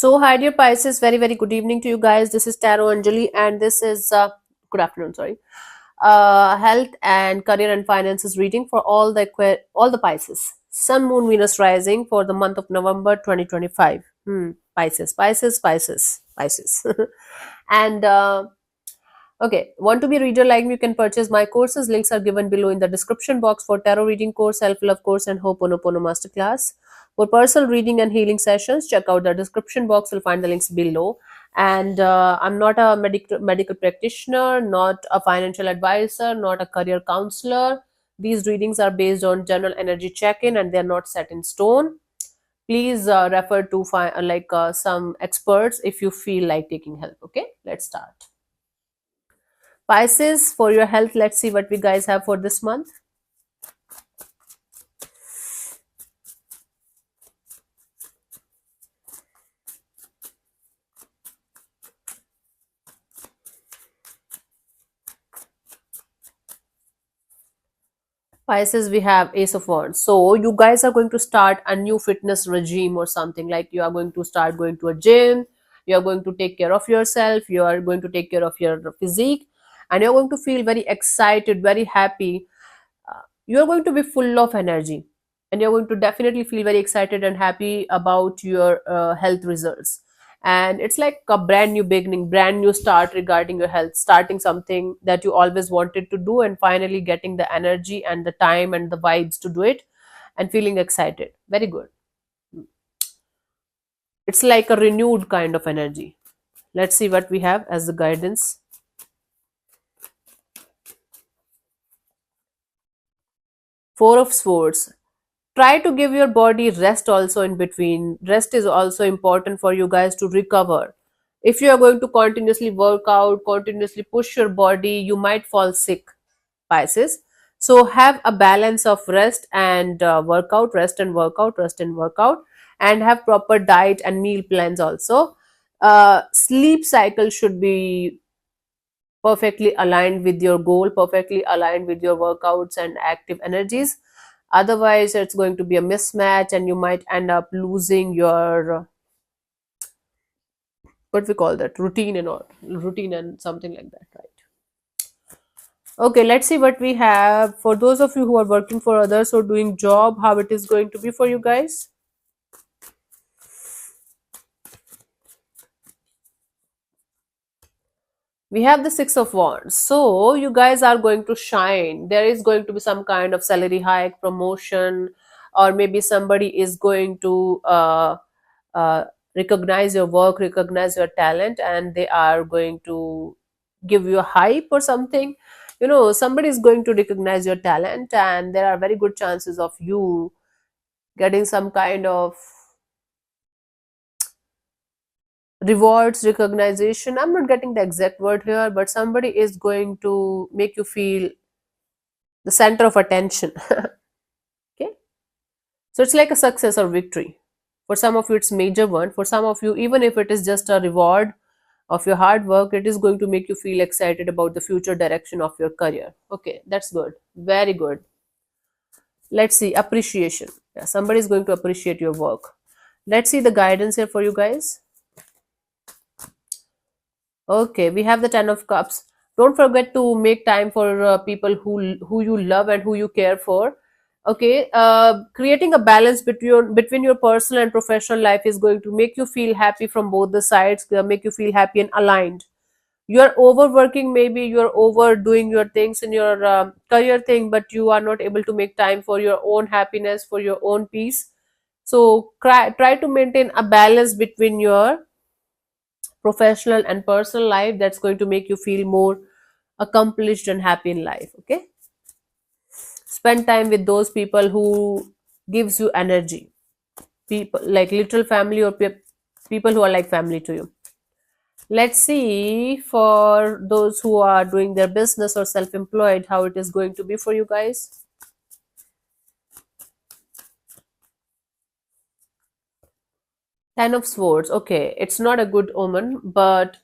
So, hi dear Pisces, very good evening to you guys. This is Tarot Anjali, and this is good afternoon. Sorry, health and career and finances reading for all the Pisces. Sun, Moon, Venus rising for the month of November 2025. Pisces. And okay, want to be a reader like me? You can purchase my courses. Links are given below in the description box for tarot reading course, self-love course, and Ho'oponopono masterclass. For personal reading and healing sessions, check out the description box. You'll find the links below. And I'm not a medical practitioner, not a financial advisor, not a career counselor. These readings are based on general energy check-in, and they're not set in stone. Please refer to some experts if you feel like taking help. Okay, let's start. Pisces, for your health, let's see what we guys have for this month. Pisces, we have Ace of Wands. So you guys are going to start a new fitness regime or something, like you are going to start going to a gym, you are going to take care of yourself, you are going to take care of your physique, and you're going to feel very excited, very happy. You're going to be full of energy, and you're going to definitely feel very excited and happy about your health results. And it's like a brand new beginning, brand new start regarding your health, starting something that you always wanted to do and finally getting the energy and the time and the vibes to do it and feeling excited. Very good. It's like a renewed kind of energy. Let's see what we have as the guidance. Four of Swords. Try to give your body rest also in between. Rest is also important for you guys to recover. If you are going to continuously work out, continuously push your body, you might fall sick, Pisces. So have a balance of rest and workout, rest and workout, rest and workout, and have proper diet and meal plans also. Sleep cycle should be perfectly aligned with your goal, perfectly aligned with your workouts and active energies. Otherwise, it's going to be a mismatch, and you might end up losing your what we call that routine and something like that, right? Okay, let's see what we have for those of you who are working for others or doing job. How it is going to be for you guys? We have the Six of Wands. So you guys are going to shine. There is going to be some kind of salary hike, promotion, or maybe somebody is going to uh, recognize your work, recognize your talent, and they are going to give you a hype or something. Somebody is going to recognize your talent, and there are very good chances of you getting some kind of rewards, recognition. I'm not getting the exact word here, but somebody is going to make you feel the center of attention. Okay, so it's like a success or victory. For some of you it's major one, for some of you even if it is just a reward of your hard work, it is going to make you feel excited about the future direction of your career. Okay, that's good, very good. Let's see, appreciation. Yeah, somebody is going to appreciate your work. Let's see the guidance here for you guys. Okay, we have the Ten of Cups. Don't forget to make time for people who you love and who you care for. Okay, creating a balance between your personal and professional life is going to make you feel happy from both the sides, make you feel happy and aligned. You are overworking, maybe you are overdoing your things in your career thing, but you are not able to make time for your own happiness, for your own peace. So try to maintain a balance between your professional and personal life. That's going to make you feel more accomplished and happy in life. Okay, spend time with those people who gives you energy, people like literal family or people who are like family to you. Let's see for those who are doing their business or self-employed, how it is going to be for you guys. Ten of Swords. Okay, it's not a good omen, but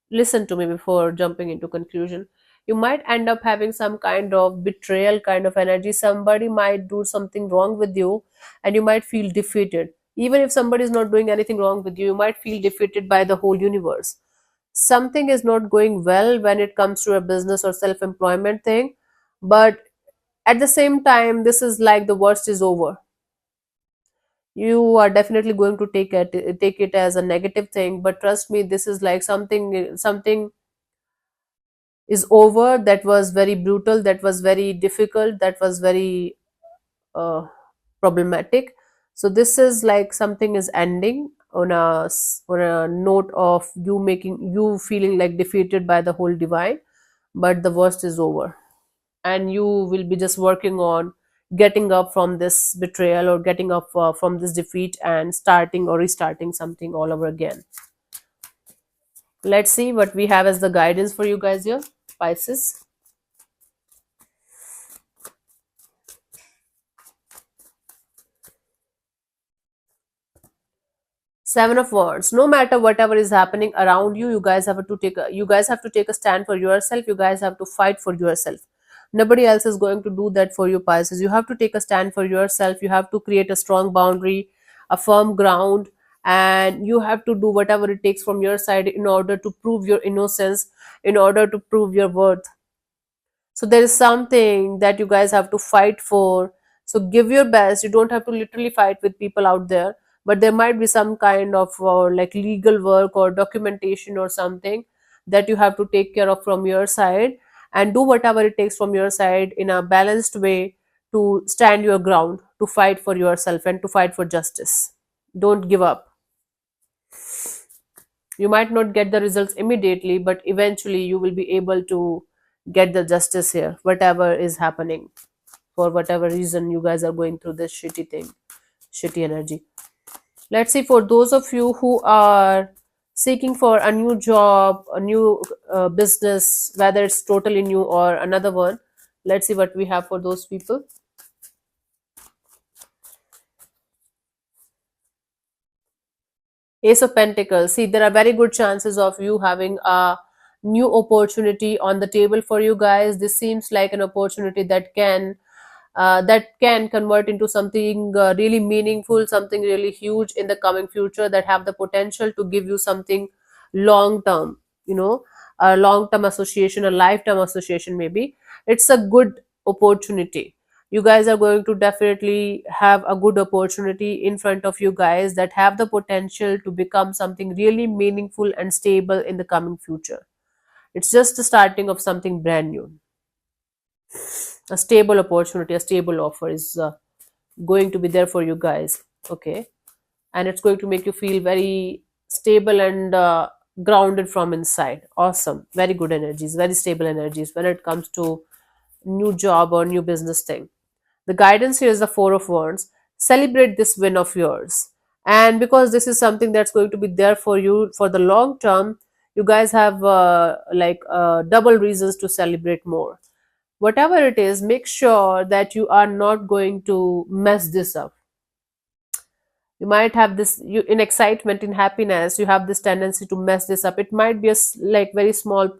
listen to me before jumping into conclusion. You might end up having some kind of betrayal kind of energy. Somebody might do something wrong with you, and you might feel defeated. Even if somebody is not doing anything wrong with you, you might feel defeated by the whole universe. Something is not going well when it comes to a business or self employment thing, but at the same time, this is like the worst is over. You are definitely going to take it as a negative thing, but trust me, this is like something is over. That was very brutal, that was very difficult, that was very uh, problematic. So this is like something is ending on on a note of you feeling like defeated by the whole divine, but the worst is over, and you will be just working on getting up from this betrayal, or getting up from this defeat, and starting or restarting something all over again. Let's see what we have as the guidance for you guys here, Pisces. Seven of Wands. No matter whatever is happening around you, you guys have to take a stand for yourself. You guys have to fight for yourself. Nobody else is going to do that for you, Pisces. You have to take a stand for yourself. You have to create a strong boundary, a firm ground, and you have to do whatever it takes from your side in order to prove your innocence, in order to prove your worth. So there is something that you guys have to fight for. So give your best. You don't have to literally fight with people out there, but there might be some kind of like legal work or documentation or something that you have to take care of from your side, and do whatever it takes from your side in a balanced way to stand your ground, to fight for yourself and to fight for justice. Don't give up. You might not get the results immediately, but eventually you will be able to get the justice here, whatever is happening, for whatever reason you guys are going through this shitty thing, shitty energy. Let's see, for those of you who are seeking for a new job, a new business, whether it's totally new or another one, let's see what we have for those people. Ace of Pentacles. See, there are very good chances of you having a new opportunity on the table for you guys. This seems like an opportunity that can convert into something really meaningful, something really huge in the coming future, that have the potential to give you something long term. You know, a long term association, a lifetime association. Maybe it's a good opportunity. You guys are going to definitely have a good opportunity in front of you guys that have the potential to become something really meaningful and stable in the coming future. It's just the starting of something brand new. A stable opportunity, a stable offer is going to be there for you guys. Okay, and it's going to make you feel very stable and grounded from inside. Awesome, very good energies, very stable energies when it comes to new job or new business thing. The guidance here is the Four of Wands. Celebrate this win of yours. And because this is something that's going to be there for you for the long term, you guys have double reasons to celebrate more. Whatever it is, make sure that you are not going to mess this up. You might have this, you in excitement, in happiness, you have this tendency to mess this up. It might be like very small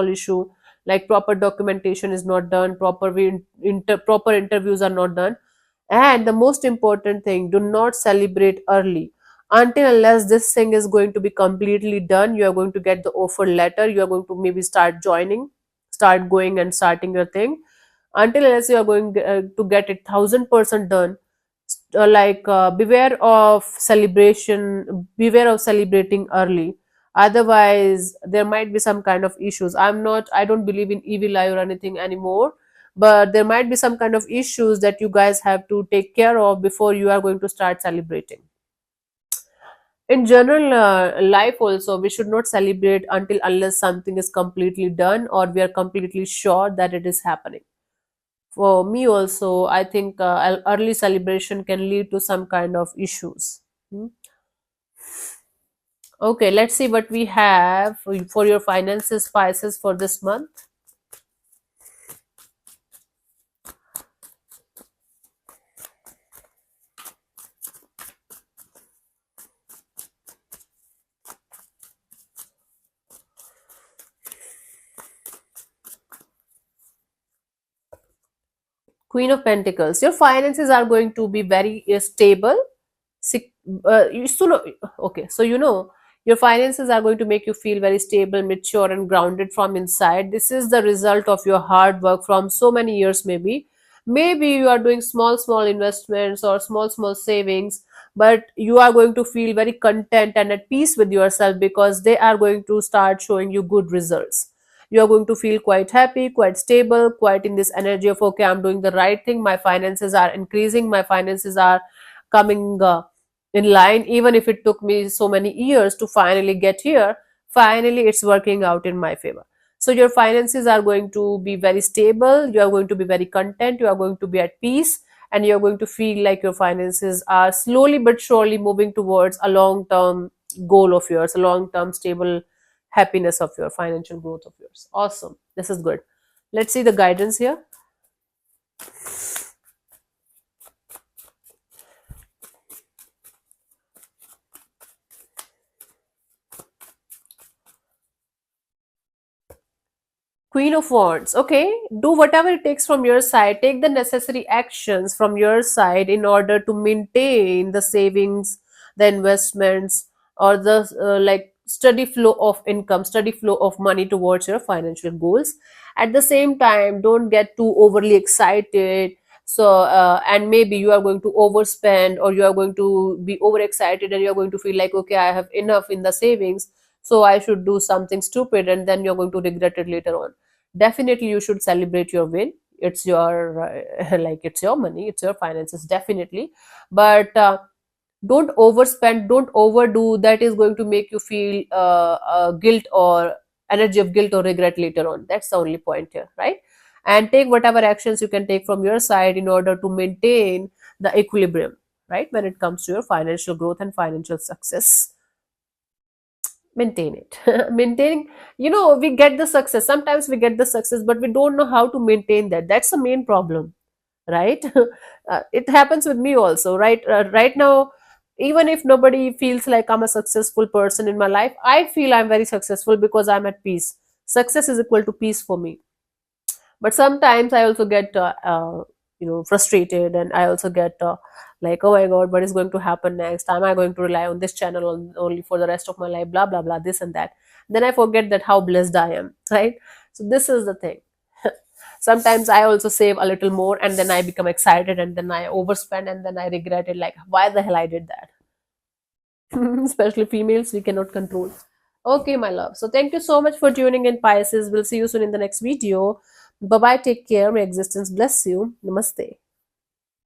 issue, like proper documentation is not done, proper interviews are not done. And the most important thing, do not celebrate early. Until unless this thing is going to be completely done, you are going to get the offer letter, you are going to maybe start going and starting your thing. Until unless you are going to get it 1000% done, beware of celebrating early. Otherwise there might be some kind of issues. I don't believe in evil eye or anything anymore, but there might be some kind of issues that you guys have to take care of before you are going to start celebrating. In general life also, we should not celebrate until unless something is completely done or we are completely sure that it is happening. For me also, I think early celebration can lead to some kind of issues. Hmm. Okay, let's see what we have for your finances, Pisces, for this month. Queen of Pentacles. Your finances are going to be very stable, you still know, okay, so you know your finances are going to make you feel very stable, mature, and grounded from inside. This is the result of your hard work from so many years. Maybe you are doing small investments or small savings, but you are going to feel very content and at peace with yourself because they are going to start showing you good results. You are going to feel quite happy, quite stable, quite in this energy of, okay, I'm doing the right thing, my finances are increasing, my finances are coming in line. Even if it took me so many years to finally get here, finally it's working out in my favor. So your finances are going to be very stable, you are going to be very content, you are going to be at peace, and you're going to feel like your finances are slowly but surely moving towards a long term goal of yours, a long term stable happiness of your financial growth of yours. Awesome, this is good. Let's see the guidance here. Queen of Wands. Okay, do whatever it takes from your side. Take the necessary actions from your side in order to maintain the savings, the investments, or the like steady flow of income, steady flow of money towards your financial goals. At the same time, don't get too overly excited. So, and maybe you are going to overspend, or you are going to be overexcited, and you are going to feel like, okay, I have enough in the savings, so I should do something stupid, and then you're going to regret it later on. Definitely you should celebrate your win. It's your like it's your money, it's your finances, definitely. But don't overspend, don't overdo. That is going to make you feel guilt or energy of guilt or regret later on. That's the only point here, right? And take whatever actions you can take from your side in order to maintain the equilibrium, right, when it comes to your financial growth and financial success. Maintain it. Maintaining, we get the success, sometimes we get the success, but we don't know how to maintain that. That's the main problem, right? It happens with me also, right? Right now, even if nobody feels like I'm a successful person in my life, I feel I'm very successful because I'm at peace. Success is equal to peace for me. But sometimes I also get frustrated, and I also get like, oh my god, what is going to happen next? Am I going to rely on this channel only for the rest of my life, blah blah blah, this and that. Then I forget that how blessed I am, right? So this is the thing. Sometimes I also save a little more, and then I become excited, and then I overspend, and then I regret it, like, why the hell I did that? Especially females, we cannot control. Okay, my love, so thank you so much for tuning in, Pisces. We'll see you soon in the next video. Bye bye, take care, may existence bless you. Namaste.